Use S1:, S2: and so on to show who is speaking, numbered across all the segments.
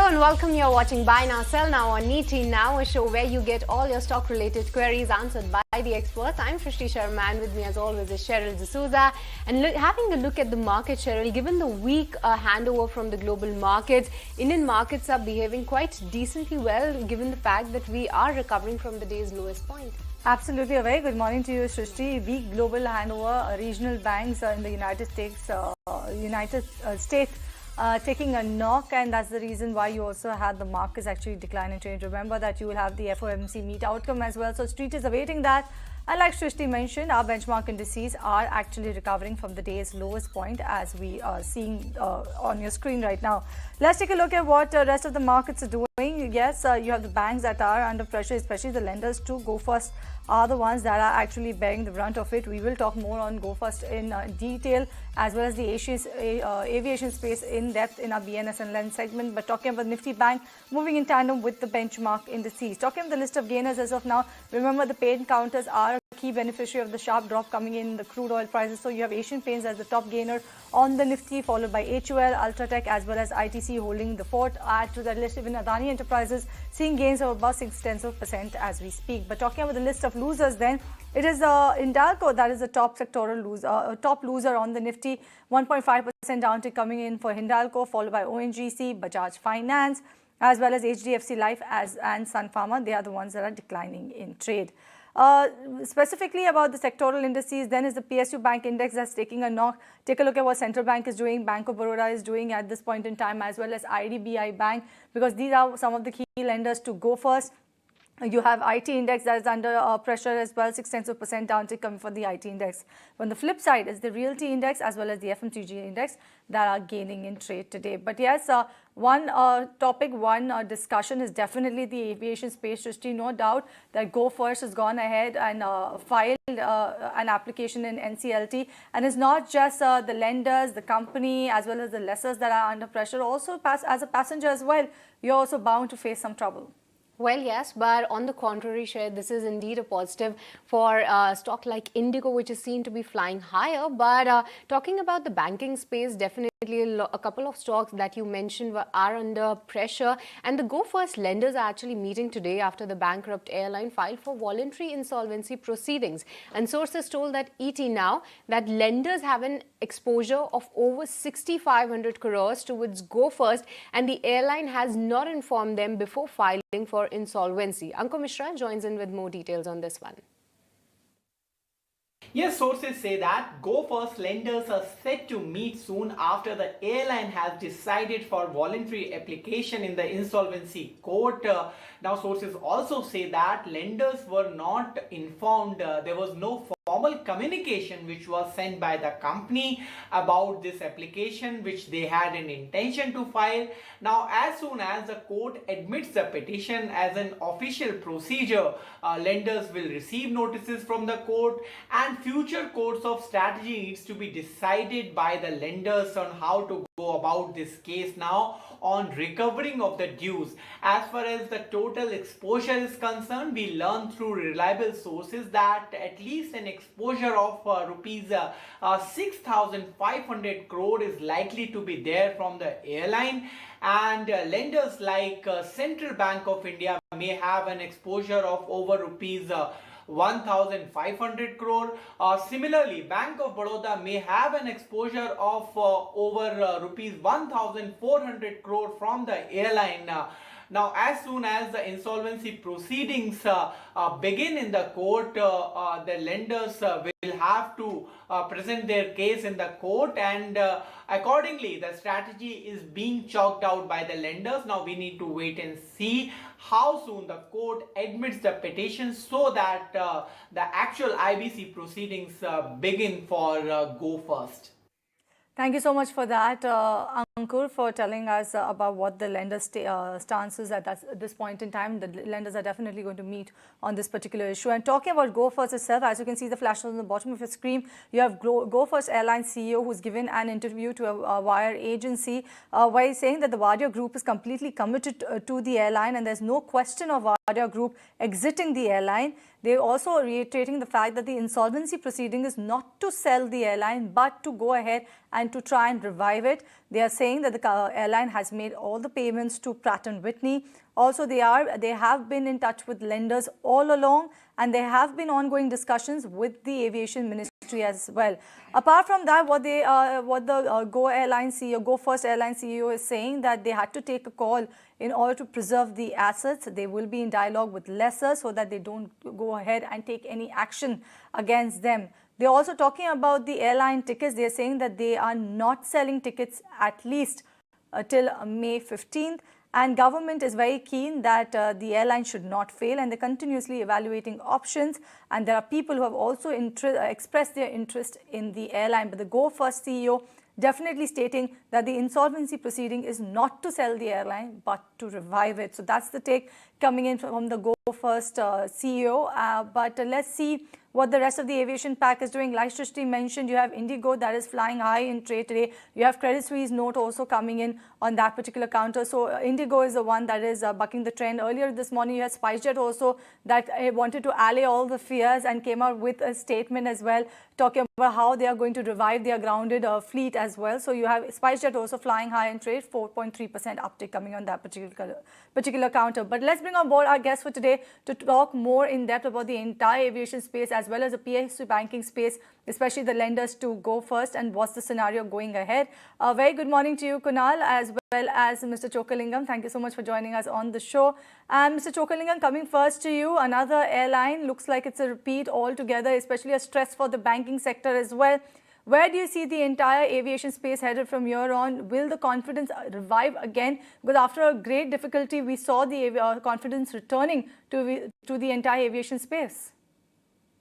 S1: Hello and welcome. You're watching Buy Now, Sell Now on Niti Now, a show where you get all your stock-related queries answered by the experts. I'm Shrishti Sharma, and with me as always is Cheryl D'Souza. And having a look at the market, Cheryl, given the weak handover from the global markets, Indian markets are behaving quite decently well, given the fact that we are recovering from the day's lowest point.
S2: Absolutely. A very good morning to you, Shrishti. Weak global handover, regional banks in the United States, taking a knock, and that's the reason why you also had the markets actually declining trade. Remember that you will have the FOMC meet outcome as well, so Street is awaiting that. And like Shrishti mentioned, our benchmark indices are actually recovering from the day's lowest point, as we are seeing on your screen right now. Let's take a look at what the rest of the markets are doing. Yes, you have the banks that are under pressure, especially the lenders too. Go First are the ones that are actually bearing the brunt of it. We will talk more on Go First in detail, as well as the aviation space in depth in our BNS and Lens segment. But talking about Nifty Bank, moving in tandem with the benchmark indices. Talking about the list of gainers as of now, remember the pain counters are a key beneficiary of the sharp drop coming in the crude oil prices. So you have Asian Paints as the top gainer on the Nifty, followed by HUL, Ultratech, as well as ITC holding the fort. Add to that list even Adani Enterprises seeing gains of about 0.6% as we speak. But talking about the list of losers, then it is Hindalco that is the top sectoral loser, top loser on the Nifty. 1.5% downtick coming in for Hindalco, followed by ONGC, Bajaj Finance, as well as HDFC Life and Sun Pharma. They are the ones that are declining in trade. Specifically about the sectoral indices, then is the PSU Bank Index that's taking a knock. Take a look at what Central Bank is doing, Bank of Baroda is doing at this point in time, as well as IDBI Bank, because these are some of the key lenders to Go First. You have IT index that is under pressure as well, 0.6% downtick coming for the IT index. On the flip side is the realty index as well as the FMCG index that are gaining in trade today. But yes, one discussion is definitely the aviation space. Shrishti, no doubt that Go First has gone ahead and filed an application in NCLT, and it's not just the lenders, the company, as well as the lessors that are under pressure. Also, as a passenger as well, you're also bound to face some trouble.
S1: Well, yes, but on the contrary, Share, this is indeed a positive for stock like Indigo, which is seen to be flying higher. But talking about the banking space, definitely a couple of stocks that you mentioned are under pressure. And the Go First lenders are actually meeting today after the bankrupt airline filed for voluntary insolvency proceedings. And sources told that ET Now that lenders have an exposure of over 6,500 crores towards Go First, and the airline has not informed them before filing for insolvency. Ankur Mishra joins in with more details on this one.
S3: Yes, sources say that Go First lenders are set to meet soon after the airline has decided for voluntary application in the insolvency court. Now, sources also say that lenders were not informed. There was no formal communication which was sent by the company about this application which they had an intention to file. Now, as soon as the court admits the petition as an official procedure, lenders will receive notices from the court, and future course of strategy needs to be decided by the lenders on how to go about this case now on recovering of the dues. As far as the total exposure is concerned, we learned through reliable sources that at least an exposure of rupees 6,500 crore is likely to be there from the airline, and lenders like Central Bank of India may have an exposure of over rupees 1,500 crore. Similarly, Bank of Baroda may have an exposure of over rupees 1,400 crore from the airline. Now, as soon as the insolvency proceedings begin in the court, the lenders will have to present their case in the court, and accordingly the strategy is being chalked out by the lenders. Now we need to wait and see how soon the court admits the petition so that the actual IBC proceedings begin for Go First.
S2: Thank you so much for that, Ankur, for telling us about what the lenders' stance is at this point in time. The lenders are definitely going to meet on this particular issue. And talking about Go First itself, as you can see the flashes on the bottom of your screen, you have Go First Airline CEO who's given an interview to a wire agency where he's saying that the Wadia Group is completely committed to the airline, and there's no question of Wadia Group exiting the airline. They're also reiterating the fact that the insolvency proceeding is not to sell the airline, but to go ahead and to try and revive it. They are saying saying that the airline has made all the payments to Pratt & Whitney. Also, they have been in touch with lenders all along, and there have been ongoing discussions with the aviation ministry as well. Apart from that, what the Go First Airline CEO is saying, that they had to take a call in order to preserve the assets. They will be in dialogue with lessors so that they don't go ahead and take any action against them. They're also talking about the airline tickets. They're saying that they are not selling tickets at least till May 15th. And government is very keen that the airline should not fail, and they're continuously evaluating options. And there are people who have also expressed their interest in the airline. But the Go First CEO definitely stating that the insolvency proceeding is not to sell the airline, but to revive it. So that's the take coming in from the Go First CEO. But let's see what the rest of the aviation pack is doing. Like Shrishti mentioned, you have Indigo that is flying high in trade today. You have Credit Suisse note also coming in on that particular counter. So Indigo is the one that is bucking the trend. Earlier this morning, you had SpiceJet also that wanted to allay all the fears and came out with a statement as well, talking about how they are going to revive their grounded fleet as well. So you have SpiceJet also flying high in trade, 4.3% uptick coming on that particular counter. But let's bring on board our guest for today to talk more in depth about the entire aviation space as well as the PSU banking space, especially the lenders to Go First, and what's the scenario going ahead. Very good morning to you, Kunal, as well as Mr. Chokalingam. Thank you so much for joining us on the show. And Mr. Chokalingam, coming first to you, another airline looks like it's a repeat altogether, especially a stress for the banking sector as well. Where do you see the entire aviation space headed from here on? Will the confidence revive again? Because after a great difficulty, we saw the confidence returning to the entire aviation space.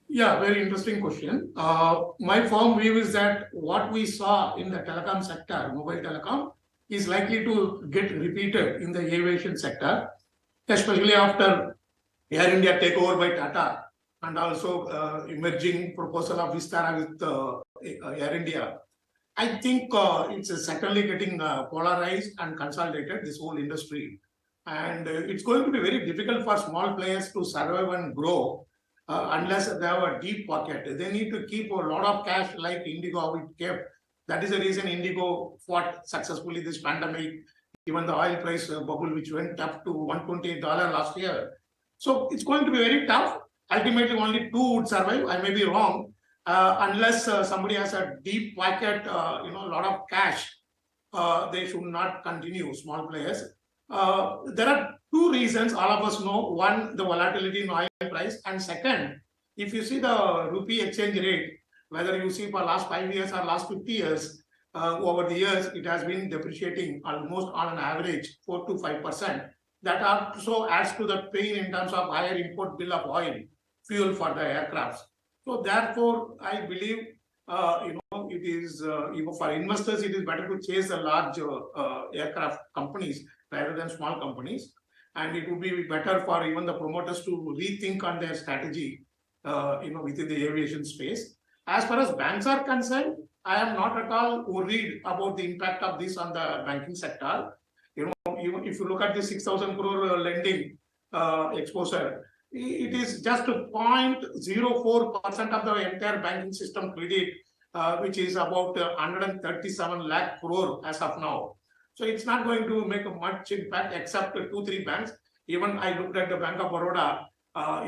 S4: Yeah, very interesting question. My firm view is that what we saw in the telecom sector, mobile telecom, is likely to get repeated in the aviation sector, especially after Air India takeover by Tata and also emerging proposal of Vistara with Air India. I think it's certainly getting polarized and consolidated, this whole industry. And it's going to be very difficult for small players to survive and grow unless they have a deep pocket. They need to keep a lot of cash like Indigo it kept. That is the reason Indigo fought successfully this pandemic, even the oil price bubble, which went up to $128 last year. So it's going to be very tough. Ultimately, only two would survive. I may be wrong. Unless somebody has a deep pocket, a lot of cash, they should not continue, small players. There are two reasons all of us know. One, the volatility in oil price. And second, if you see the rupee exchange rate, whether you see for last 5 years or last 50 years, over the years, it has been depreciating almost on an average 4 to 5%. That also adds to the pain in terms of higher import bill of oil, fuel for the aircrafts. So therefore, I believe, it is, for investors, it is better to chase the large aircraft companies rather than small companies. And it would be better for even the promoters to rethink on their strategy, within the aviation space. As far as banks are concerned, I am not at all worried about the impact of this on the banking sector. Even if you look at the 6,000 crore lending exposure, it is just 0.04% of the entire banking system credit, which is about 137 lakh crore as of now. So it's not going to make a much impact except 2-3 banks. Even I looked at the Bank of Baroda.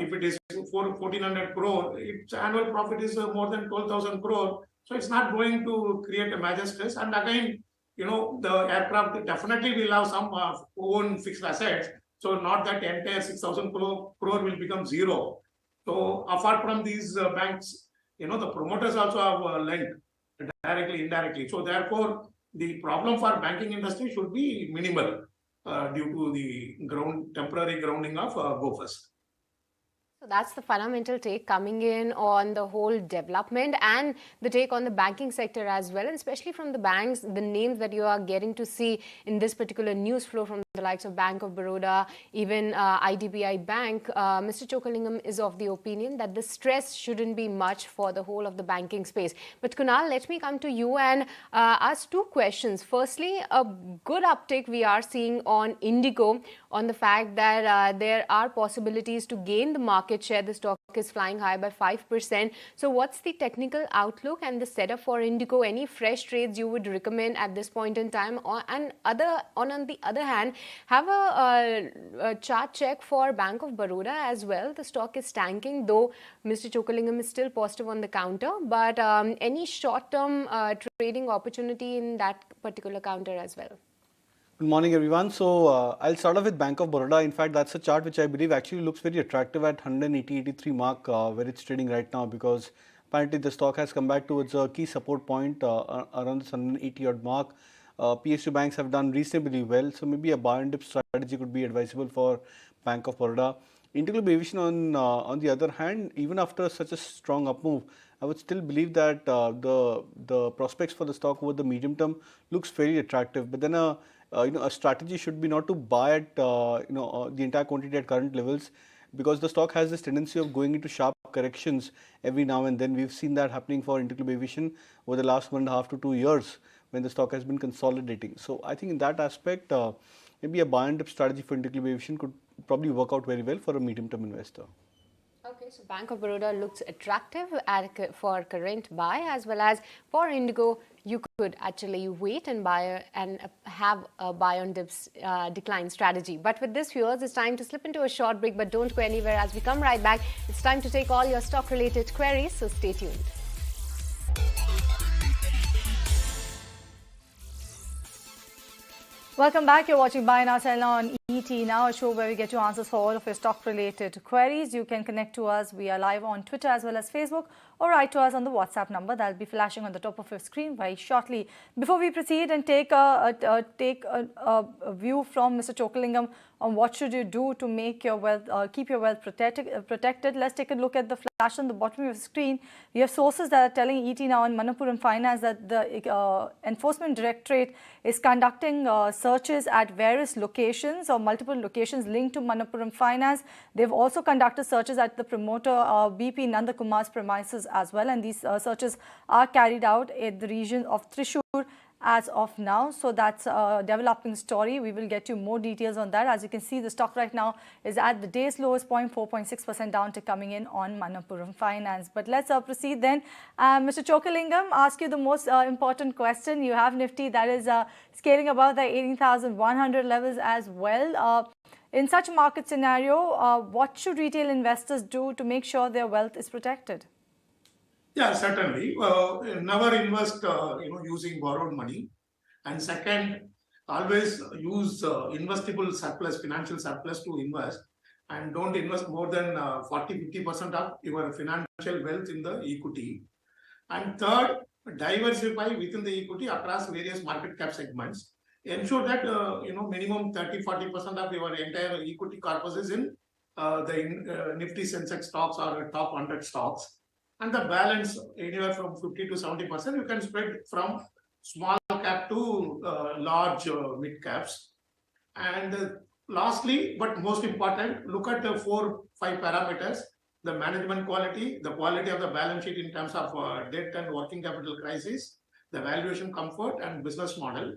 S4: If it is 1,400 crore, its annual profit is more than 12,000 crore. So it's not going to create a major stress. And again, the aircraft definitely will have some own fixed assets. So not that entire 6,000 crore will become zero. So apart from these banks, the promoters also have lent directly, indirectly. So therefore, the problem for banking industry should be minimal due to the temporary grounding of Go First.
S1: So that's the fundamental take coming in on the whole development and the take on the banking sector as well, and especially from the banks, the names that you are getting to see in this particular news flow from the likes of Bank of Baroda, even IDBI Bank. Mr. Chokalingam is of the opinion that the stress shouldn't be much for the whole of the banking space. But Kunal, let me come to you and ask two questions. Firstly, a good uptick we are seeing on Indigo on the fact that there are possibilities to gain the market market share. The stock is flying high by 5%. So what's the technical outlook and the setup for Indigo? Any fresh trades you would recommend at this point in time? On the other hand, have a chart check for Bank of Baroda as well. The stock is tanking, though Mr. Chokalingam is still positive on the counter. But any short-term trading opportunity in that particular counter as well?
S5: Good morning, everyone. So I'll start off with Bank of Baroda. In fact, that's a chart which I believe actually looks very attractive at 180-83 mark where it's trading right now, because apparently the stock has come back towards a key support point around this 180 odd mark. PSU banks have done reasonably well, so maybe a buy and dip strategy could be advisable for Bank of Baroda. Interglobe Aviation, on the other hand, even after such a strong up move, I would still believe that the prospects for the stock over the medium term looks very attractive. But then a strategy should be not to buy at the entire quantity at current levels, because the stock has this tendency of going into sharp corrections every now and then. We've seen that happening for Interglobe Aviation over the last 1.5 to 2 years when the stock has been consolidating. So I think in that aspect, maybe a buy and dip strategy for Interglobe Aviation could probably work out very well for a medium term investor.
S1: Okay, so Bank of Baroda looks attractive for current buy, as well as for Indigo, you could actually wait and buy and have a buy on dips decline strategy. But with this, viewers, it's time to slip into a short break, but don't go anywhere. As we come right back, it's time to take all your stock related queries, so stay tuned.
S2: Welcome back. You're watching Buy Now Sell Now on ET Now, a show where we get you answers for all of your stock-related queries. You can connect to us. We are live on Twitter as well as Facebook, or write to us on the WhatsApp number that will be flashing on the top of your screen very shortly. Before we proceed and take a view from Mr. Chokalingam on what should you do to make your wealth, keep your wealth protected, let's take a look at the flash on the bottom of your screen. We have sources that are telling ET Now and Manappuram Finance that the Enforcement Directorate is conducting searches at various locations or multiple locations linked to Manappuram Finance. They've also conducted searches at the promoter BP Nandakumar's premises as well, and these searches are carried out in the region of Thrissur as of now. So that's a developing story. We will get you more details on that. As you can see, the stock right now is at the day's lowest point, 4.6% down to coming in on Manappuram Finance. But let's proceed then. Mr. Chokalingam, ask you the most important question. You have Nifty that is scaling above the 18,100 levels as well. In such a market scenario, what should retail investors do to make sure their wealth is protected?
S4: Yeah, certainly. Never invest, using borrowed money. And second, always use investable surplus, financial surplus to invest, and don't invest more than 40-50% of your financial wealth in the equity. And third, diversify within the equity across various market cap segments. Ensure that minimum 30-40% of your entire equity corpus is in the Nifty Sensex stocks or top 100 stocks. And the balance anywhere from 50 to 70%, you can spread from small cap to large mid caps. And lastly, but most important, look at the 4-5 parameters: the management quality, the quality of the balance sheet in terms of debt and working capital crisis, the valuation comfort, and business model.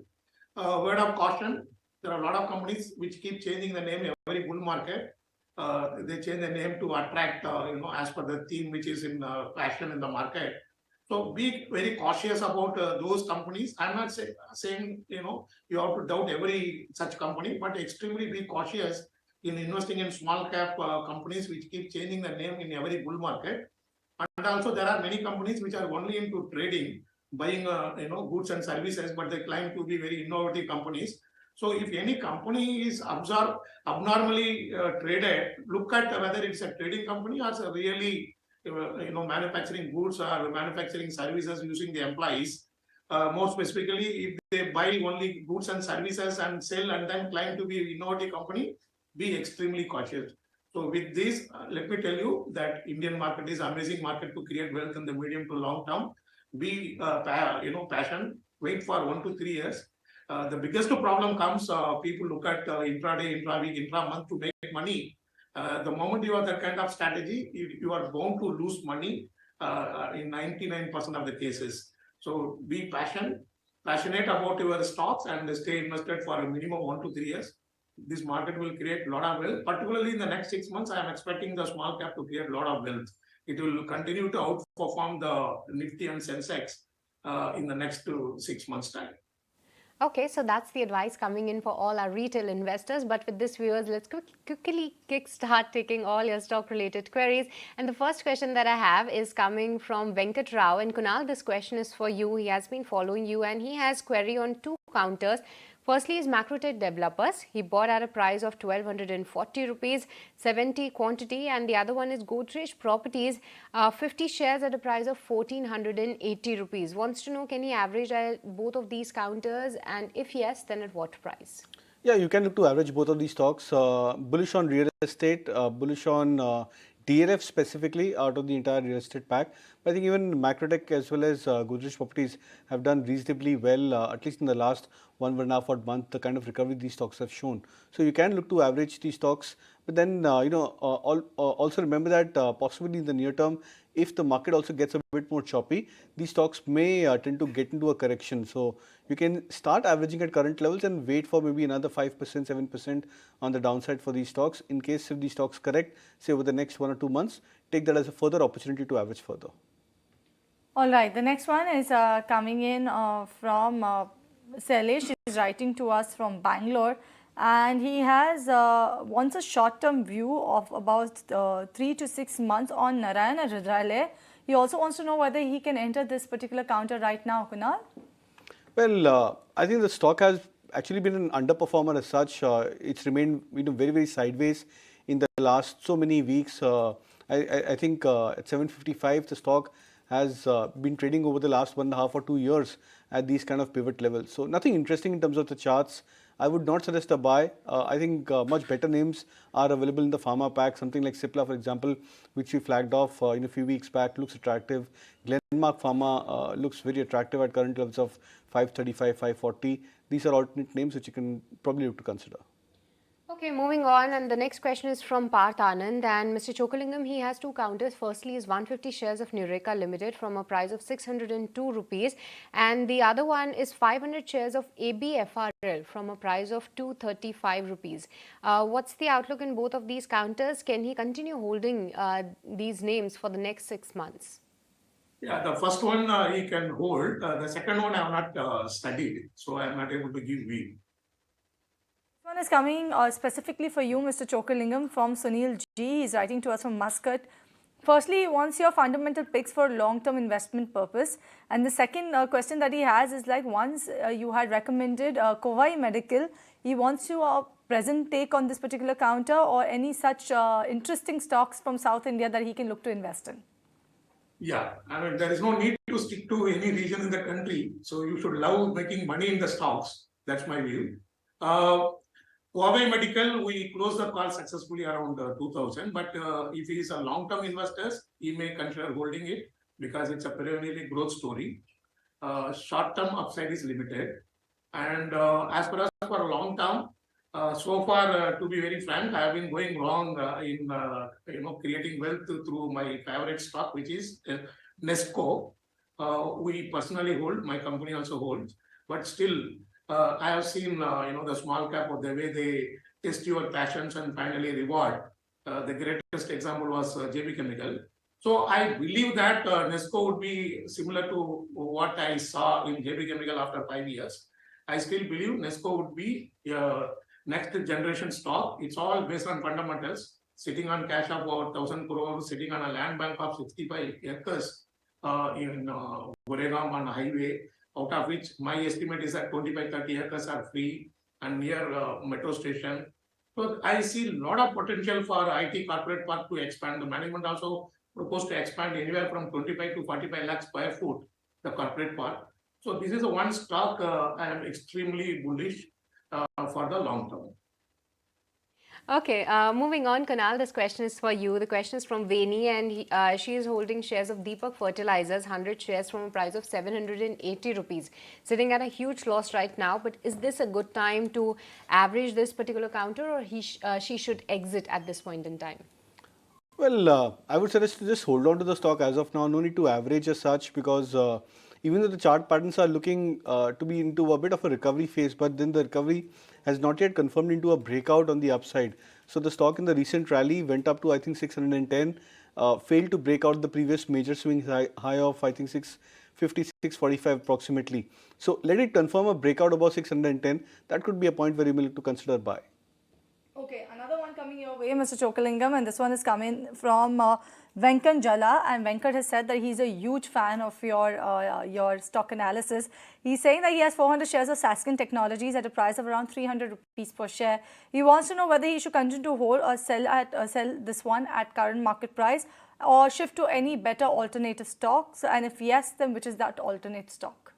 S4: Word of caution: there are a lot of companies which keep changing the name every bull market. They change the name to attract, as per the theme which is in fashion in the market. So be very cautious about those companies. I'm not saying, you have to doubt every such company, but extremely be cautious in investing in small cap companies which keep changing the name in every bull market. And also there are many companies which are only into trading, buying, goods and services, but they claim to be very innovative companies. So if any company is abnormally traded, look at whether it's a trading company or it's a really, manufacturing goods or manufacturing services using the employees. More specifically, if they buy only goods and services and sell and then claim to be an innovative company, be extremely cautious. So with this, let me tell you that Indian market is an amazing market to create wealth in the medium to long term. Be patient, wait for 1 to 3 years. The biggest problem comes, people look at intraday, intra-week, intra-month to make money. The moment you have that kind of strategy, you are bound to lose money in 99% of the cases. So be passionate about your stocks and stay invested for a minimum 1 to 3 years. this market will create a lot of wealth. Particularly in the next 6 months, I am expecting the small cap to create a lot of wealth. It will continue to outperform the Nifty and Sensex in the next 6 months' time.
S1: Okay, so that's the advice coming in for all our retail investors. But with this, viewers, let's quickly kickstart taking all your stock-related queries. And the first question that I have is coming from Venkat Rao. And Kunal, this question is for you. He has been following you and he has query on two counters. Firstly is Macrotech Developers. He bought at a price of 1240 rupees, 70 quantity, and the other one is Godrej Properties, 50 shares at a price of 1480 rupees. Wants to know, can he average both of these counters, and if yes, then at what price?
S5: Yeah, you can look to average both of these stocks. Bullish on real estate, bullish on DLF specifically out of the entire real estate pack. But I think even Macrotech as well as Godrej Properties have done reasonably well, at least in the last one and a half odd month, the kind of recovery these stocks have shown. So you can look to average these stocks. But then, also remember that possibly in the near term, if the market also gets a bit more choppy, these stocks may tend to get into a correction. So you can start averaging at current levels and wait for maybe another 5%, 7% on the downside for these stocks. In case if these stocks correct, say over the next 1 or 2 months, take that as a further opportunity to average further.
S2: All right, the next one is coming in from Sailesh. He's writing to us from Bangalore, and he has wants a short-term view of about 3 to 6 months on Narayana Hrudayalaya. He also wants to know whether he can enter this particular counter right now, Kunal.
S5: Well, I think the stock has actually been an underperformer as such. It's remained very, very sideways in the last so many weeks. I think at 755, the stock has been trading over the last 1.5 or 2 years at these kind of pivot levels. So nothing interesting in terms of the charts. I would not suggest a buy. I think much better names are available in the pharma pack. Something like Cipla, for example, which we flagged off in a few weeks back, looks attractive. Glenmark Pharma looks very attractive at current levels of 535, 540. These are alternate names which you can probably look to consider.
S1: Okay, moving on, and the next question is from Parth Anand, and Mr. Chokalingam, he has two counters. Firstly is 150 shares of Nureka Limited from a price of 602 rupees, and the other one is 500 shares of ABFRL from a price of 235 rupees. What's the outlook in both of these counters? Can he continue holding these names for the next 6 months?
S4: Yeah, the first one he can hold. The second one I have not studied, so I am not able to give view.
S2: This one is coming specifically for you, Mr. Chokalingam, from Sunil G. He's writing to us from Muscat. Firstly, he wants your fundamental picks for long-term investment purpose. And the second question that he has is like, once you had recommended Kovai Medical, he wants your present take on this particular counter or any such interesting stocks from South India that he can look to invest in.
S4: Yeah, I mean, there is no need to stick to any region in the country. So you should love making money in the stocks. That's my view. Huawei Medical, we closed the call successfully around 2000. But if he is a long-term investor, he may consider holding it because it's a perennially growth story. Short-term upside is limited. And as for us for long-term, so far, to be very frank, I have been going wrong in creating wealth through my favorite stock, which is Nesco. We personally hold, my company also holds, but still, I have seen the small cap of the way they test your passions and finally reward. The greatest example was JB Chemical. So I believe that Nesco would be similar to what I saw in JB Chemical after 5 years. I still believe Nesco would be next generation stock. It's all based on fundamentals. Sitting on cash of over 1,000 crores, sitting on a land bank of 65 acres in Goregaon on a highway, out of which my estimate is that 25-30 acres are free and near metro station. So I see a lot of potential for IT corporate park to expand. The management also proposed to expand anywhere from 25 to 45 lakhs square foot, the corporate park. So this is the one stock I am extremely bullish for the long term.
S1: Okay, moving on, Kunal, this question is for you. The question is from Veni, and she is holding shares of Deepak Fertilizers, 100 shares from a price of 780 rupees, sitting at a huge loss right now. But is this a good time to average this particular counter, or she should exit at this point in time?
S5: Well, I would suggest to just hold on to the stock as of now. No need to average as such because even though the chart patterns are looking to be into a bit of a recovery phase, but then the recovery has not yet confirmed into a breakout on the upside. So the stock in the recent rally went up to I think 610, failed to break out the previous major swing high of I think 650, 645 approximately. So let it confirm a breakout above 610. That could be a point where you may look to consider buy.
S2: Okay, another one coming your way, Mr. Chokalingam, and this one is coming from Venkat Jala, and Venkat has said that he's a huge fan of your stock analysis. He's saying that he has 400 shares of Sasken Technologies at a price of around 300 rupees per share. He wants to know whether he should continue to hold or sell this one at current market price, or shift to any better alternative stocks, and if yes, then which is that alternate stock?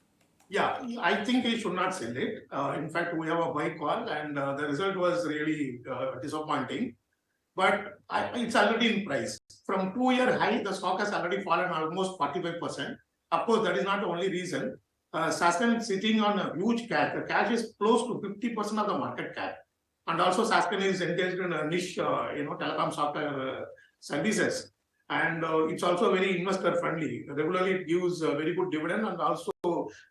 S4: Yeah, I think he should not sell it. In fact, we have a buy call, and the result was really disappointing. But it's already in price. From 2-year high, the stock has already fallen almost 45%. Of course, that is not the only reason. Sasken is sitting on a huge cash. The cash is close to 50% of the market cap. And also, Sasken is engaged in a niche, telecom software services. And it's also very investor friendly. Regularly, it gives a very good dividend, and also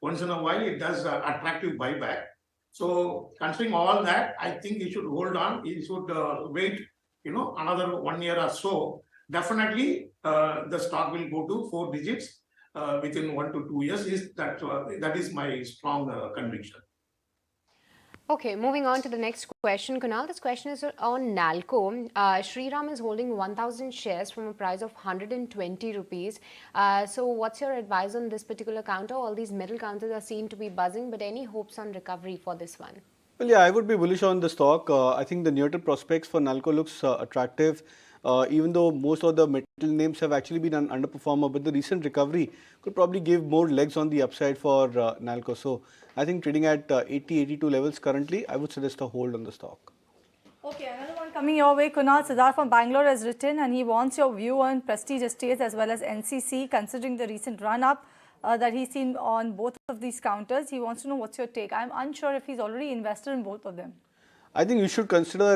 S4: once in a while, it does attractive buyback. So, considering all that, I think he should hold on. He should wait, another 1 year or so. Definitely, the stock will go to 4 digits within 1 to 2 years. That is my strong conviction.
S1: Okay, moving on to the next question. Kunal, this question is on Nalco. Shriram is holding 1,000 shares from a price of 120 rupees. So what's your advice on this particular counter? All these middle counters are seen to be buzzing, but any hopes on recovery for this one?
S5: Well, yeah, I would be bullish on the stock. I think the near-term prospects for Nalco looks attractive, even though most of the metal names have actually been an underperformer. But the recent recovery could probably give more legs on the upside for Nalco. So I think trading at 80, 82 levels currently, I would suggest a hold on the stock.
S2: Okay, another one coming your way. Kunal Siddharth from Bangalore has written, and he wants your view on Prestige Estates as well as NCC, considering the recent run-up that he's seen on both of these counters. He wants to know what's your take. I'm unsure if he's already invested in both of them.
S5: I think you should consider,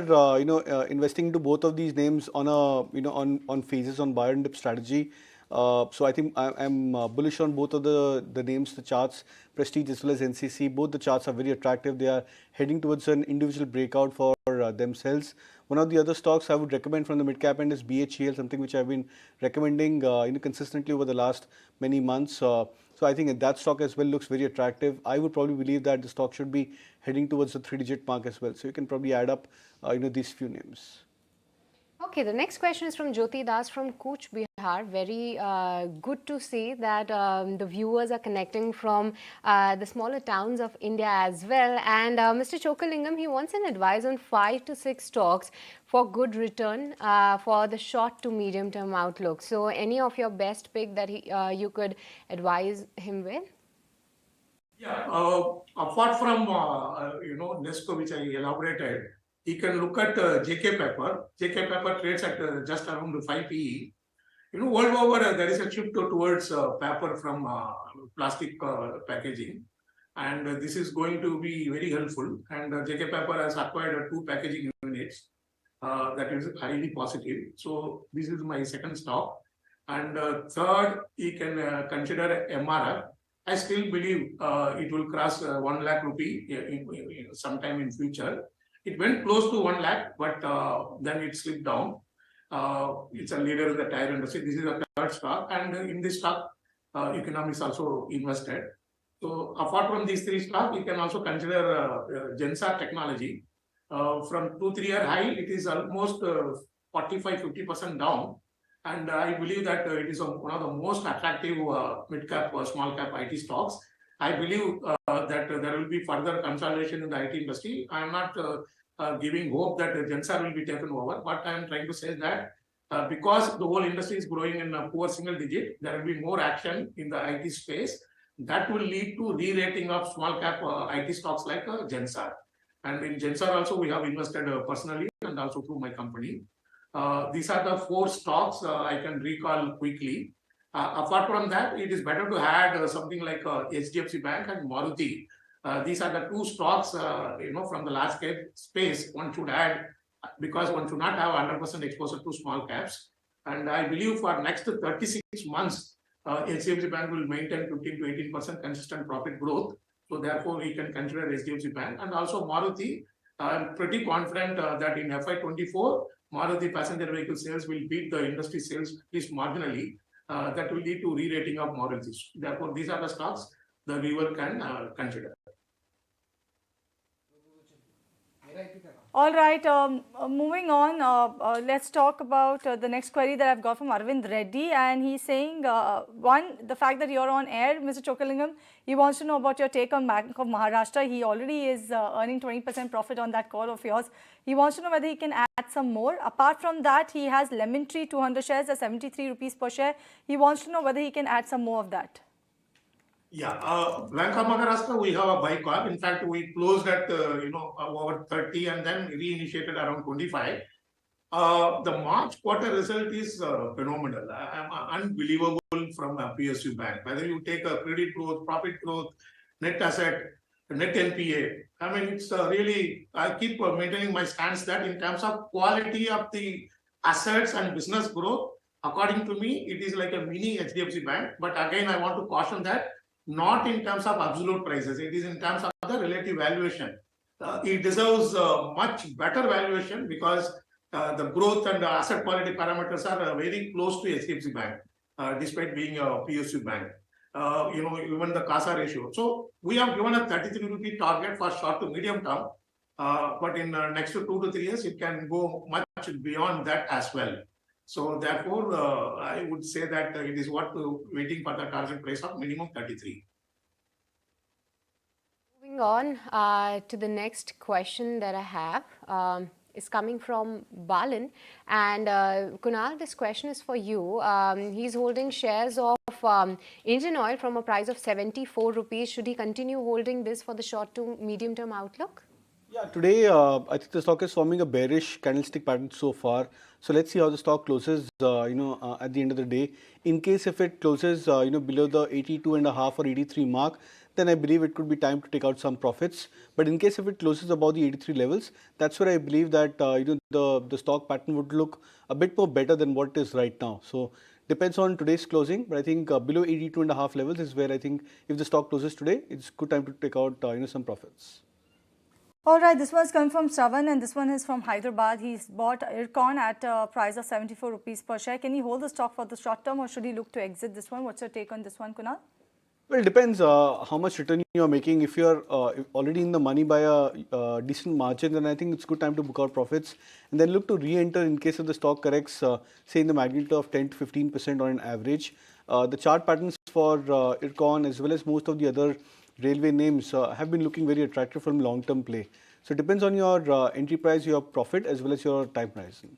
S5: investing into both of these names on on phases on buy and dip strategy. So I think I'm bullish on both of the names, the charts, Prestige as well as NCC. Both the charts are very attractive. They are heading towards an individual breakout for themselves. One of the other stocks I would recommend from the mid cap end is BHEL, something which I've been recommending consistently over the last many months. So I think that stock as well looks very attractive. I would probably believe that the stock should be heading towards the 3-digit mark as well. So you can probably add up these few names.
S1: Okay, the next question is from Jyoti Das from Cooch Bihar. Very good to see that the viewers are connecting from the smaller towns of India as well. And Mr. Chokalingam, he wants an advice on 5 to 6 stocks for good return for the short to medium term outlook. So any of your best pick that you could advise him with?
S4: Yeah, apart from Nesco, which I elaborated, you can look at JK Pepper. JK Pepper trades at just around 5 PE. World over, there is a shift towards paper from plastic packaging, and this is going to be very helpful. And JK Pepper has acquired 2 packaging units. That is highly positive. So this is my second stock. And third, you can consider MRF. I still believe it will cross 1 lakh rupee sometime in future. It went close to 1 lakh, but then it slipped down. It's a leader in the tire industry. This is a third stock, and in this stock, economics also invested. So apart from these 3 stocks, you can also consider Gensa Technology. From 2-3 year high, it is almost 45-50% down. And I believe that it is one of the most attractive mid-cap or small-cap IT stocks. I believe that there will be further consolidation in the IT industry. I am not giving hope that Gensa will be taken over, but I am trying to say that because the whole industry is growing in a poor single digit, there will be more action in the IT space. That will lead to re-rating of small-cap IT stocks like Gensa. And in Gensa also, we have invested personally and also through my company. These are the 4 stocks I can recall quickly. Apart from that, it is better to add something like HDFC Bank and Maruti. These are the 2 stocks, from the large cap space one should add, because one should not have 100% exposure to small caps. And I believe for next 36 months, HDFC Bank will maintain 15 to 18% consistent profit growth. So therefore, we can consider HDFC Bank. And also Maruti, I'm pretty confident that in FY24, Maruti passenger vehicle sales will beat the industry sales at least marginally. That will lead to re-rating of Maruti. Therefore, these are the stocks the viewer can consider.
S2: All right, moving on, let's talk about the next query that I've got from Arvind Reddy, and he's saying, one, the fact that you're on air, Mr. Chokalingam, he wants to know about your take on Bank of Maharashtra. He already is earning 20% profit on that call of yours. He wants to know whether he can add some more. Apart from that, he has Lemon Tree 200 shares at 73 rupees per share. He wants to know whether he can add some more of that.
S4: Yeah, Bank of Maharashtra, we have a buy call. In fact, we closed at over 30 and then reinitiated around 25. The March quarter result is phenomenal, unbelievable from PSU Bank. Whether you take a credit growth, profit growth, net asset, net NPA, I mean, it's really, I keep maintaining my stance that in terms of quality of the assets and business growth, according to me, it is like a mini HDFC Bank. But again, I want to caution that not in terms of absolute prices, it is in terms of the relative valuation. It deserves much better valuation because the growth and the asset quality parameters are very close to HDFC Bank, despite being a PSU bank. Even the CASA ratio. So we have given a 33 rupee target for short to medium term, but in next 2 to 3 years, it can go much beyond that as well. So therefore, I would say that it is worth waiting for the target price of minimum 33.
S1: Moving on to the next question that I have is coming from Balan. And Kunal, this question is for you. He's holding shares of Indian Oil from a price of 74 rupees. Should he continue holding this for the short to medium term outlook?
S5: Yeah, today I think the stock is forming a bearish candlestick pattern so far. So let's see how the stock closes, at the end of the day. In case if it closes, below the 82.5 or 83 mark, then I believe it could be time to take out some profits. But in case if it closes above the 83 levels, that's where I believe that the stock pattern would look a bit more better than what it is right now. So depends on today's closing, but I think below 82.5 levels is where I think if the stock closes today, it's good time to take out some profits.
S2: All right, this one's coming from Shravan and this one is from Hyderabad. He's bought Ircon at a price of 74 rupees per share. Can he hold the stock for the short term or should he look to exit this one? What's your take on this one, Kunal?
S5: Well, it depends how much return you are making. If you are already in the money by a decent margin, then I think it's good time to book out profits and then look to re-enter in case of the stock corrects, say in the magnitude of 10 to 15% on an average. The chart patterns for Ircon as well as most of the other railway names have been looking very attractive from long-term play. So it depends on your entry price, your profit as well as your time horizon.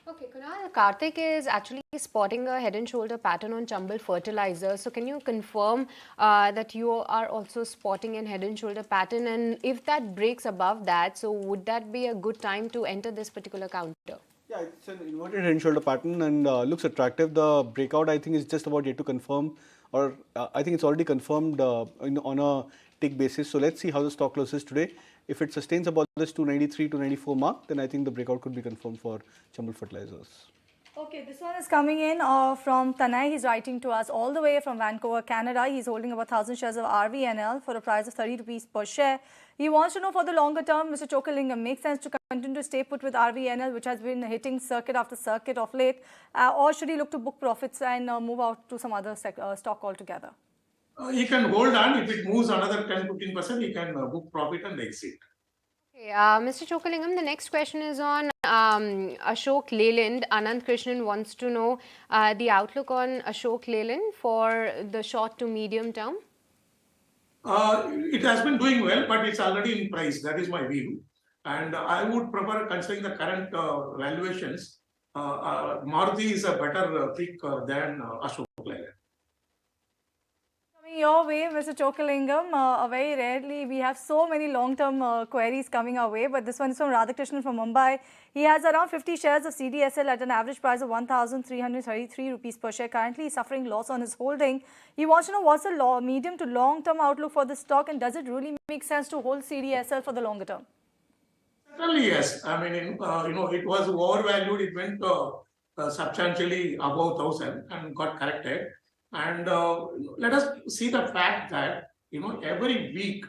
S1: Okay, Kunal, Karthik is actually spotting a head and shoulder pattern on Chambal fertilizer. So can you confirm that you are also spotting a head and shoulder pattern? And if that breaks above that, so would that be a good time to enter this particular counter?
S5: Yeah, it's an inverted head and shoulder pattern and looks attractive. The breakout I think is just about yet to confirm, or I think it's already confirmed on a tick basis. So let's see how the stock closes today. If it sustains about this 293 to 94 mark, then I think the breakout could be confirmed for Chambal fertilizers.
S2: Okay, this one is coming in from Tanay. He's writing to us all the way from Vancouver, Canada. He's holding about 1,000 shares of RVNL for a price of 30 rupees per share. He wants to know for the longer term, Mr. Chokalingam, makes sense to continue to stay put with RVNL, which has been hitting circuit after circuit of late, or should he look to book profits and move out to some other stock altogether?
S4: He can hold on. If it moves another 10-15%, he can book profit and exit.
S1: Okay, Mr. Chokalingam, the next question is on Ashok Leyland. Anand Krishnan wants to know the outlook on Ashok Leyland for the short to medium term.
S4: It has been doing well, but it's already in price. That is my view. And I would prefer, considering the current valuations, Maruti is a better pick than Ashok Leyland.
S2: Your way, Mr. Chokalingam. Very rarely we have so many long-term queries coming our way, but this one is from Radhakrishnan from Mumbai. He has around 50 shares of CDSL at an average price of 1,333 rupees per share. Currently, he's suffering loss on his holding. He wants to know what's the medium to long-term outlook for this stock and does it really make sense to hold CDSL for the longer term?
S4: Certainly, yes. I mean, it was overvalued. It went substantially above 1,000 and got corrected. And let us see the fact that every week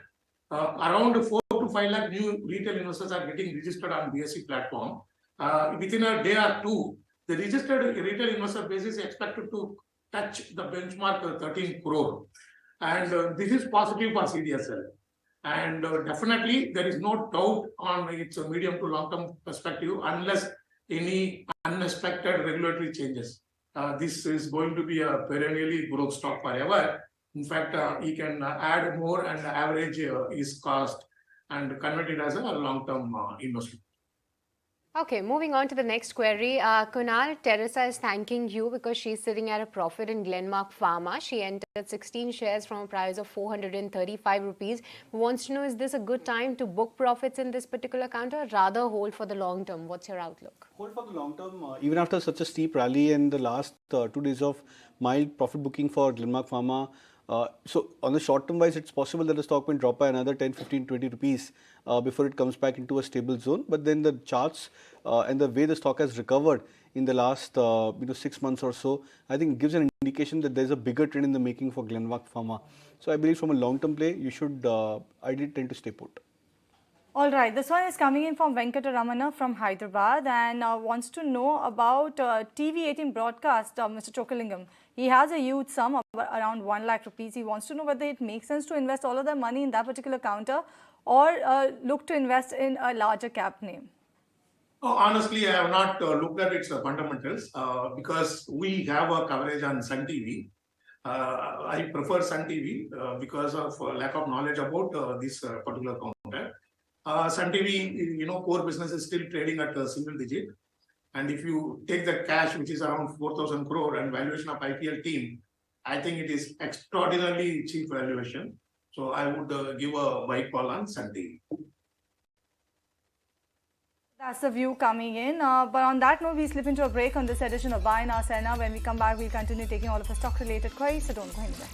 S4: around 4 to 5 lakh new retail investors are getting registered on BSE platform. Within a day or two, the registered retail investor base is expected to touch the benchmark 13 crore. And this is positive for CDSL. And definitely, there is no doubt on its medium to long term perspective unless any unexpected regulatory changes. This is going to be a perennially growth stock forever. In fact, you can add more and the average is cost and convert it as a long-term investment.
S1: Okay, moving on to the next query. Kunal, Teresa is thanking you because she's sitting at a profit in Glenmark Pharma. She entered 16 shares from a price of 435 rupees. Wants to know, is this a good time to book profits in this particular account or rather hold for the long term? What's your outlook?
S5: Hold for the long term, even after such a steep rally in the last 2 days of mild profit booking for Glenmark Pharma. So on the short term wise, it's possible that the stock may drop by another 10, 15, 20 rupees before it comes back into a stable zone. But then the charts and the way the stock has recovered in the last 6 months or so, I think gives an indication that there's a bigger trend in the making for Glenmark Pharma. So I believe from a long term play, you should ideally tend to stay put.
S2: All right, this one is coming in from Venkataramana from Hyderabad and wants to know about TV18 broadcast, Mr. Chokalingam. He has a huge sum of around 1 lakh rupees. He wants to know whether it makes sense to invest all of their money in that particular counter or look to invest in a larger cap name.
S4: Oh, honestly, I have not looked at its fundamentals because we have a coverage on Sun TV. I prefer Sun TV because of lack of knowledge about this particular counter. Sun TV, core business is still trading at a single digit. And if you take the cash, which is around 4,000 crore and valuation of IPL team, I think it is extraordinarily cheap valuation. So I would give a buy call on Sun TV.
S2: That's the view coming in. But on that note, we slip into a break on this edition of Buy Now Sell Now. When we come back, we'll continue taking all of the stock related queries. So don't go anywhere.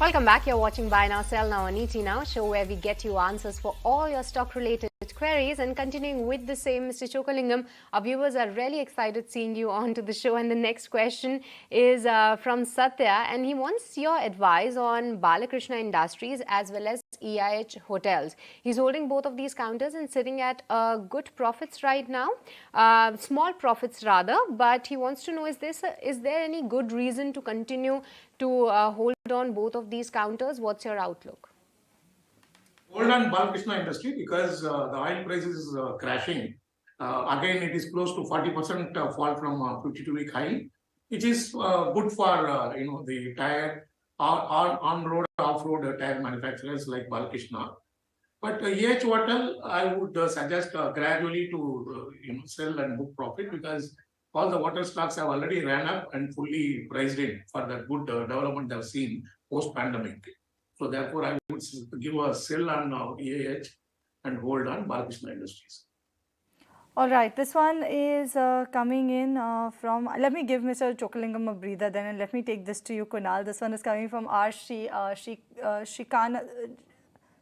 S1: Welcome back. You're watching Buy Now, Sell Now on ET Now, show where we get you answers for all your stock-related queries. And continuing with the same, Mr. Chokalingam, our viewers are really excited seeing you onto the show. And the next question is from Satya, and he wants your advice on Balakrishna Industries as well as EIH Hotels. He's holding both of these counters and sitting at good profits right now, small profits rather. But he wants to know, is there any good reason to continue to hold on both of these counters? What's your outlook?
S4: Hold on Balakrishna Industry because the oil price is crashing. Again, it is close to 40% fall from 52-week high, which is good for the tire on-road, off-road tire manufacturers like Balakrishna. But EH Hotel, I would suggest gradually to sell and book profit because all the water stocks have already ran up and fully priced in for the good development they've seen post-pandemic. So therefore, I would give a sell on EAH and hold on Balakrishna Industries.
S2: All right, this one is coming in from, let me give Mr. Chokalingam a breather then and let me take this to you, Kunal. This one is coming from R.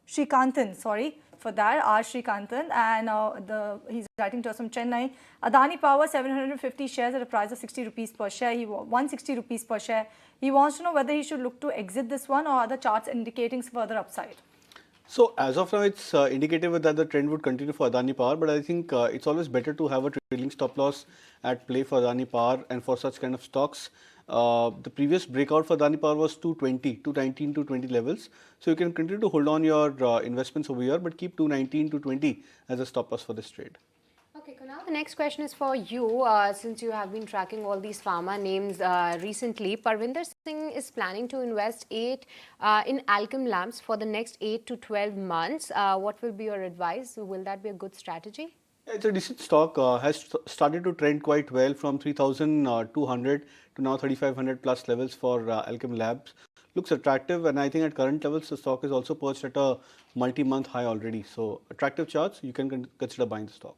S2: Srikantan, sorry for that, R. Srikantan, and he's writing to us from Chennai. Adani Power 750 shares at a price of 60 rupees per share. He 160 rupees per share. He wants to know whether he should look to exit this one or are the charts indicating further upside.
S5: So as of now, it's indicative that the trend would continue for Adani Power, but I think it's always better to have a trailing stop loss at play for Adani Power and for such kind of stocks. The previous breakout for Adani Power was 220, 219, 220 levels. So you can continue to hold on your investments over here, but keep 219, 220 as a stop loss for this trade.
S1: Okay, Kunal, the next question is for you. Since you have been tracking all these pharma names recently, Parvinder Singh is planning to invest in Alchem Labs for the next 8 to 12 months. What will be your advice? Will that be a good strategy?
S5: It's a decent stock, has started to trend quite well from 3,200 to now 3,500 plus levels for Alchem Labs. Looks attractive, and I think at current levels, the stock is also perched at a multi-month high already. So attractive charts, you can consider buying the stock.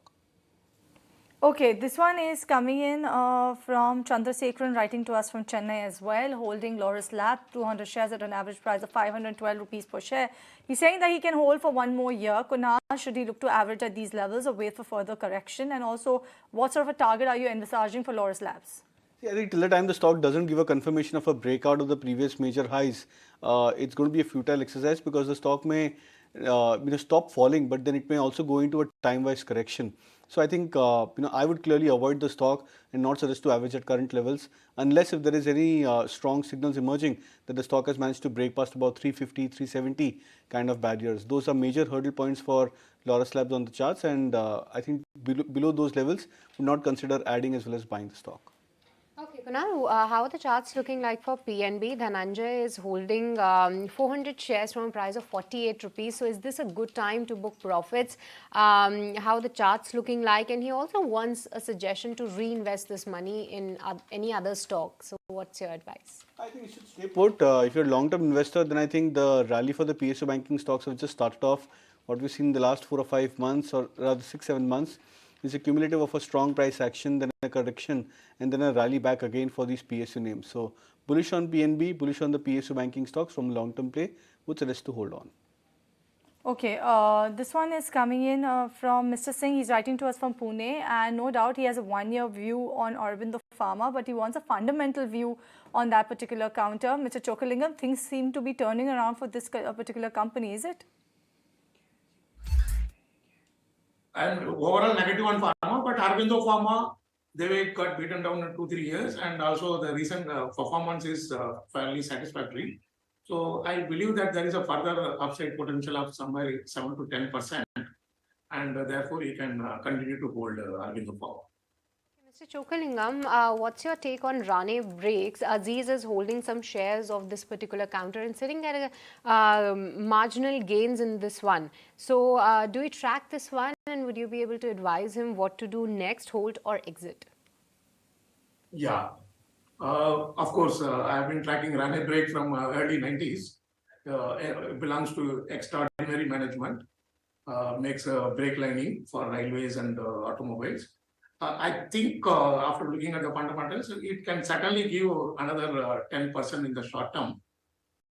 S2: Okay, this one is coming in from Chandrasekharan, writing to us from Chennai as well, holding Loris Lab, 200 shares at an average price of 512 rupees per share. He's saying that he can hold for one more year. Kunal, should he look to average at these levels or wait for further correction? And also, what sort of a target are you envisaging for Loris Labs?
S5: See, I think till the time the stock doesn't give a confirmation of a breakout of the previous major highs, it's going to be a futile exercise because the stock may stop falling, but then it may also go into a time-wise correction. So I think I would clearly avoid the stock and not suggest to average at current levels unless if there is any strong signals emerging that the stock has managed to break past about 350, 370 kind of barriers. Those are major hurdle points for Loris Labs on the charts, and I think below those levels would not consider adding as well as buying the stock.
S1: Okay, Kunal, how are the charts looking like for PNB? Dhananjay is holding 400 shares from a price of 48 rupees. So is this a good time to book profits? How are the charts looking like? And he also wants a suggestion to reinvest this money in any other stock. So what's your advice?
S5: I think you should stay put. If you're a long-term investor, then I think the rally for the PSU banking stocks have just started off. What we've seen in the last 4 or 5 months, or rather 6-7 months, is a cumulative of a strong price action, then a correction, and then a rally back again for these PSU names. So bullish on PNB, bullish on the PSU banking stocks from long-term play, would suggest to hold on.
S2: Okay, this one is coming in from Mr. Singh. He's writing to us from Pune, and no doubt he has a one-year view on Aurobindo Pharma, but he wants a fundamental view on that particular counter. Mr. Chokalingam, things seem to be turning around for this particular company, is it?
S4: And overall negative on pharma, but Aurobindo Pharma, they got beaten down in 2-3 years, and also the recent performance is fairly satisfactory. So I believe that there is a further upside potential of somewhere 7 to 10%, and therefore you can continue to hold Aurobindo Pharma.
S1: Mr. Chokalingam, what's your take on Rane Brakes? Aziz is holding some shares of this particular counter and sitting at marginal gains in this one. So do you track this one, and would you be able to advise him what to do next, hold or exit?
S4: Yeah, of course, I have been tracking Rane Brakes from early 90s. It belongs to extraordinary management, makes brake lining for railways and automobiles. I think after looking at the fundamentals, it can certainly give another 10% in the short term.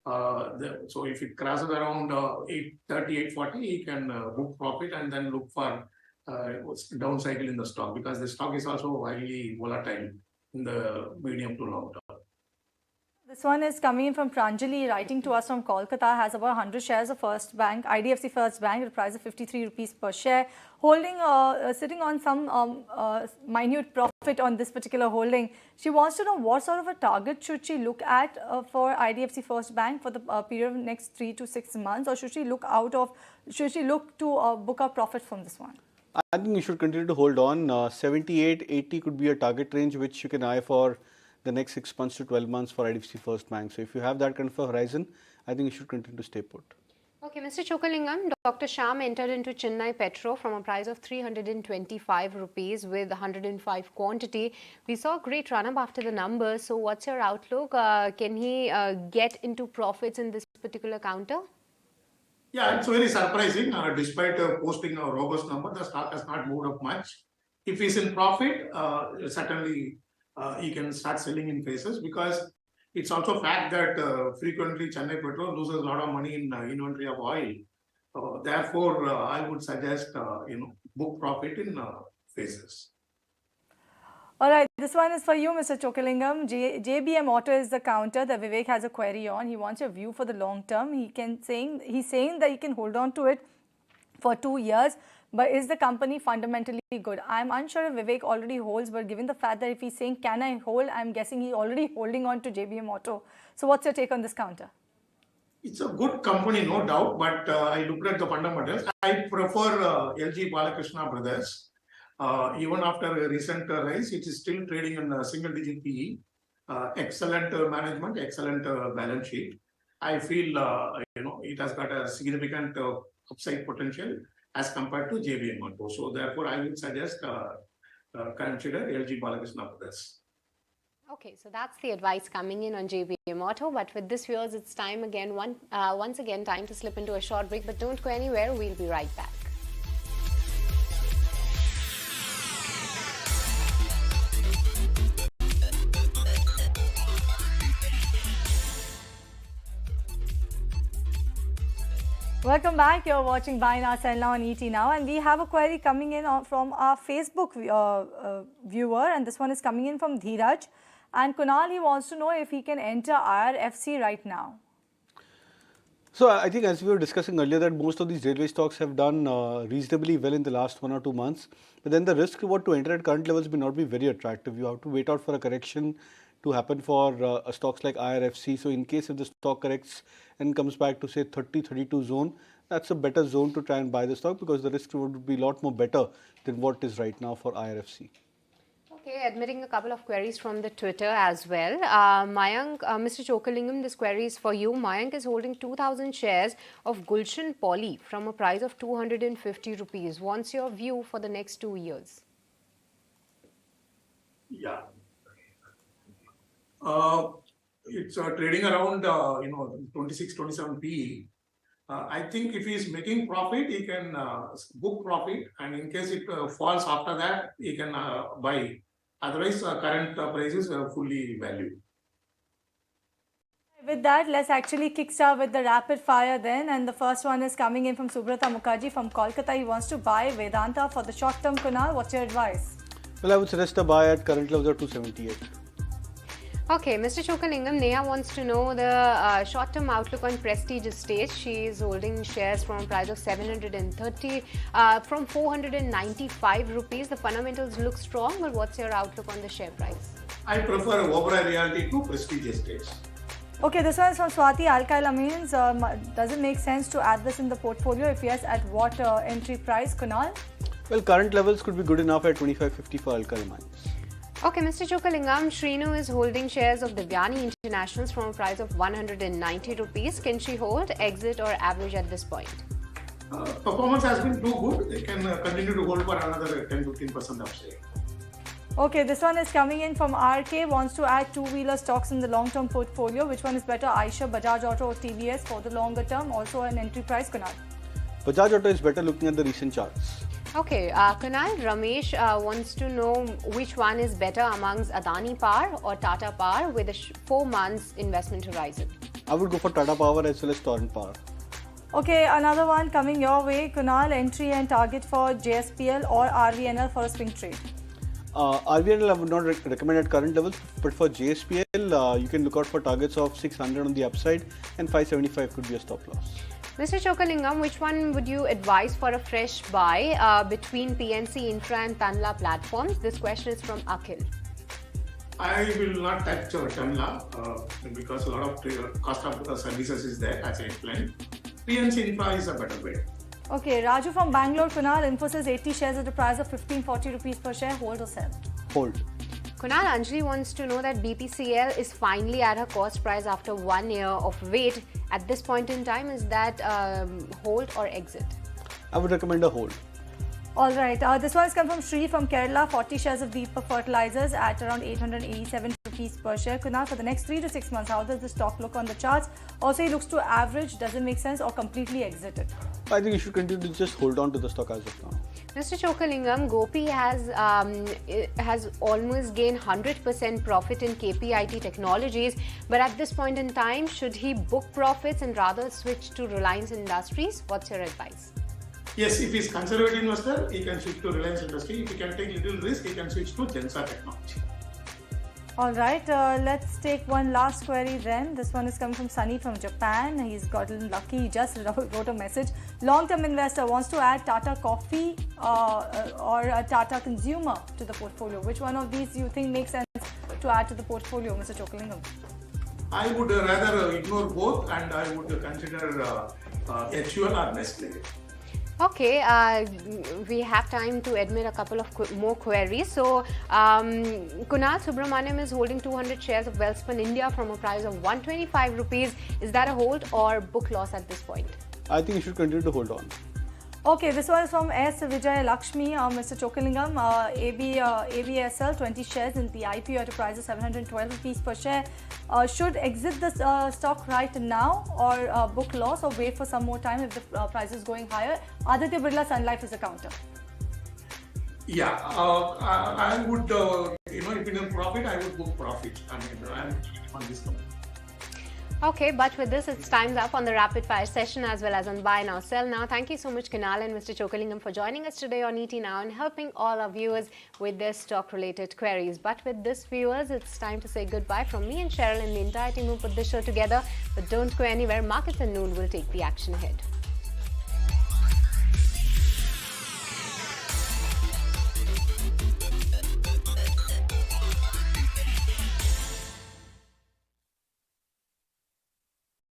S4: So if it crosses around 830, 840, you can book profit and then look for down cycle in the stock, because the stock is also highly volatile in the medium to long term.
S2: This one is coming in from Pranjali, writing to us from Kolkata, has about 100 shares of First Bank, IDFC First Bank, at a price of 53 rupees per share, holding, sitting on some minute profit on this particular holding. She wants to know what sort of a target should she look at for IDFC First Bank for the period of next 3 to 6 months, or should she look to book a profit from this one?
S5: I think you should continue to hold on. 78, 80 could be a target range which you can eye for the next 6 months to 12 months for IDFC First Bank. So if you have that kind of a horizon, I think you should continue to stay put.
S1: Okay, Mr. Chokalingam, Dr. Sham entered into Chennai Petro from a price of 325 rupees with 105 quantity. We saw a great run-up after the numbers. So what's your outlook? Can he get into profits in this particular counter?
S4: Yeah, it's very surprising. Despite posting a robust number, the stock has not moved up much. If he's in profit, certainly he can start selling in phases, because it's also a fact that frequently Chennai Petro loses a lot of money in inventory of oil. Therefore, I would suggest book profit in phases.
S2: All right, this one is for you, Mr. Chokalingam. JBM Auto is the counter that Vivek has a query on. He wants your view for the long term. He's saying that he can hold on to it for 2 years, but is the company fundamentally good? I'm unsure if Vivek already holds, but given the fact that if he's saying, can I hold, I'm guessing he's already holding on to JBM Auto. So what's your take on this counter?
S4: It's a good company, no doubt, but I looked at the fundamentals. I prefer LG Balakrishna Brothers. Even after a recent rise, it is still trading in single-digit PE. Excellent management, excellent balance sheet. I feel it has got a significant upside potential as compared to JBM Auto. So therefore, I would suggest consider LG Balakrishna Brothers.
S1: Okay, so that's the advice coming in on JBM Auto. But with this, viewers, it's time again, once again, time to slip into a short break. But don't go anywhere. We'll be right back.
S2: Welcome back. You're watching Buy Now, Sell Now on ET Now, and we have a query coming in from our Facebook viewer, and this one is coming in from Dheeraj. And Kunal, he wants to know if he can enter IRFC right now.
S5: So I think as we were discussing earlier that most of these railway stocks have done reasonably well in the last 1 or 2 months. But then the risk reward to enter at current levels may not be very attractive. You have to wait out for a correction to happen for stocks like IRFC. So in case if the stock corrects and comes back to say 30-32 zone, that's a better zone to try and buy the stock because the risk reward would be a lot more better than what it is right now for IRFC.
S1: Okay, admitting a couple of queries from the Twitter as well. Mayank, Mr. Chokalingam, this query is for you. Mayank is holding 2,000 shares of Gulshan Poly from a price of 250 rupees. What's your view for the next 2 years?
S4: Yeah. It's trading around 26, 27 PE. I think if he is making profit, he can book profit, and in case it falls after that, he can buy. Otherwise, current prices are fully valued.
S2: With that, let's actually kickstart with the rapid fire then. And the first one is coming in from Subrata Mukherjee from Kolkata. He wants to buy Vedanta for the short term. Kunal, what's your advice?
S5: Well, I would suggest a buy at current levels of 278.
S1: Okay, Mr. Chokalingam, Neha wants to know the short-term outlook on Prestige Estates. She is holding shares from a price of 730 from 495 rupees. The fundamentals look strong, but what's your outlook on the share price?
S4: I prefer Oberoi Realty to Prestige Estates.
S2: Okay, this one is from Swati. Alkyl amines. Does it make sense to add this in the portfolio? If yes, at what entry price, Kunal?
S5: Well, current levels could be good enough at 25.50 for alkyl amines.
S1: Okay, Mr. Chokalingam, Shrinu is holding shares of Devyani Internationals from a price of 190 rupees. Can she hold, exit or average at this point?
S4: Performance has been too good. They can continue to hold for another 10-15% upside.
S2: Okay, this one is coming in from RK. Wants to add two-wheeler stocks in the long-term portfolio. Which one is better, Eicher, Bajaj Auto or TVS for the longer term? Also an entry price, Kunal.
S5: Bajaj Auto is better looking at the recent charts.
S1: Okay, Kunal, Ramesh wants to know which one is better amongst Adani Power or Tata Power with a 4 months investment horizon.
S5: I would go for Tata Power as well as Torrent Power.
S2: Okay, another one coming your way, Kunal. Entry and target for JSPL or RVNL for a swing trade.
S5: RVNL I would not recommend at current levels, but for JSPL, you can look out for targets of 600 on the upside and 575 could be a stop loss.
S1: Mr. Chokalingam, which one would you advise for a fresh buy between PNC Infra and Tanla platforms? This question is from Akhil.
S4: I will not touch Tanla because a lot of cost of services is there, as I explained. PNC Infra is a better bet.
S2: Okay, Raju from Bangalore, Kunal. Infosys 80 shares at a price of 1540 rupees per share. Hold or sell?
S5: Hold.
S1: Kunal, Anjali wants to know that BPCL is finally at her cost price after 1 year of wait. At this point in time, is that hold or exit?
S5: I would recommend a hold.
S2: All right, this one is come from Sri from Kerala. 40 shares of Deepak Fertilizers at around 887 rupees per share. Kunal, for the next 3 to 6 months, how does the stock look on the charts? Also, it looks to average. Does it make sense or completely exit it?
S5: I think you should continue to just hold on to the stock as of now.
S1: Mr. Chokalingam, Gopi has almost gained 100% profit in KPIT Technologies, but at this point in time, should he book profits and rather switch to Reliance Industries? What's your advice?
S4: Yes, if he is conservative investor, he can switch to Reliance Industry. If he can take little risk, he can switch to Gensa Technology.
S2: All right, let's take one last query then. This one is coming from Sunny from Japan. He's gotten lucky. He just wrote a message. Long-term investor wants to add Tata Coffee or a Tata Consumer to the portfolio. Which one of these do you think makes sense to add to the portfolio, Mr. Chokalingam?
S4: I would rather ignore both, and I would consider HUL or Nestle.
S1: Okay, we have time to admit a couple of more queries. So, Kunal Subramaniam is holding 200 shares of Welspun India from a price of 125 rupees. Is that a hold or book loss at this point?
S5: I think you should continue to hold on.
S2: Okay, this one is from S. Vijay Lakshmi, Mr. Chokalingam, ABSL 20 shares in the IPO at a price of 712 rupees per share. Should exit the stock right now or book loss or wait for some more time if the price is going higher? Aditya Birla Sun Life is a counter.
S4: Yeah, I would, if in a profit, I would book profit. I mean, I'm on this company.
S1: Okay, but with this, it's time's up on the rapid fire session as well as on buy now, sell now. Thank you so much, Kunal and Mr. Chokalingam, for joining us today on ET Now and helping all our viewers with their stock-related queries. But with this, viewers, it's time to say goodbye from me and Cheryl and the entire team who put this show together. But don't go anywhere. Markets at noon will take the action ahead.